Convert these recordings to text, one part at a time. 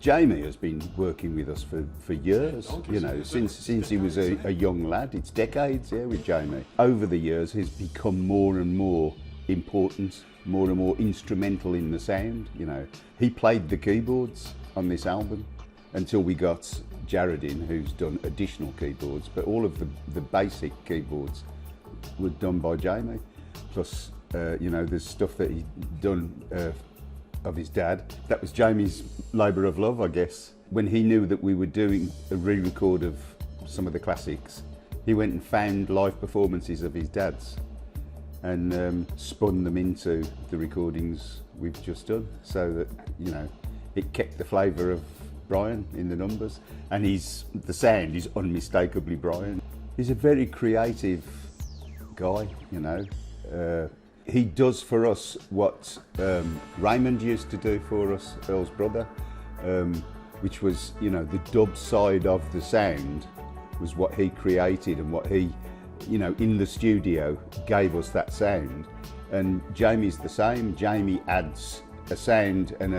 Jamie has been working with us for years, you know, since he was a young lad. It's decades, yeah, with Jamie. Over the years, he's become more and more important, more and more instrumental in the sound, you know. He played the keyboards on this album until we got Jared in, who's done additional keyboards, but all of the basic keyboards were done by Jamie. Plus, you know, there's stuff that he'd done of his dad. That was Jamie's labour of love, I guess. When he knew that we were doing a re-record of some of the classics, he went and found live performances of his dad's and spun them into the recordings we've just done, so that, you know, it kept the flavour of Brian in the numbers, and the sound is unmistakably Brian. He's a very creative guy, you know. He does for us what Raymond used to do for us, Earl's brother, which was, you know, the dub side of the sound was what he created and what he, you know, in the studio gave us that sound. And Jamie's the same. Jamie adds a sound and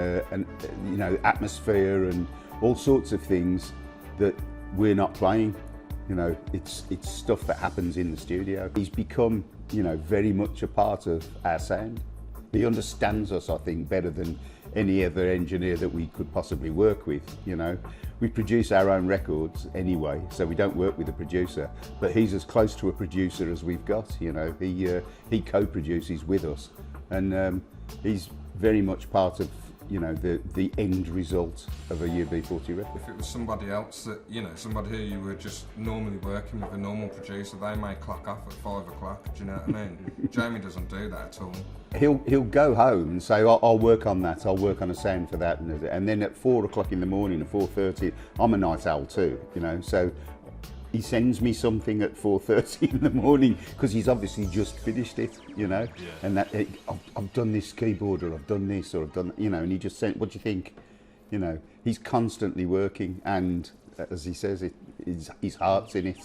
you know, atmosphere and all sorts of things that we're not playing. You know, it's stuff that happens in the studio. He's become, you know, very much a part of our sound. He understands us, I think, better than any other engineer that we could possibly work with, you know. We produce our own records anyway, so we don't work with a producer, but he's as close to a producer as we've got, you know. He co-produces with us, and he's very much part of, you know, the end result of a UB40 record. If it was somebody else that, you know, somebody who you were just normally working with, a normal producer, they may clock off at 5 o'clock, do you know what I mean? Jamie doesn't do that at all. He'll go home and say, I'll work on that, I'll work on a sound for that, and then at 4 o'clock in the morning, at 4:30, I'm a night owl too, you know, so he sends me something at 4:30 in the morning because he's obviously just finished it, you know. Yeah. And that I've done this keyboard, or I've done this, or I've done, you know. And he just said, "What do you think?" You know, he's constantly working, and as he says, his heart's in it.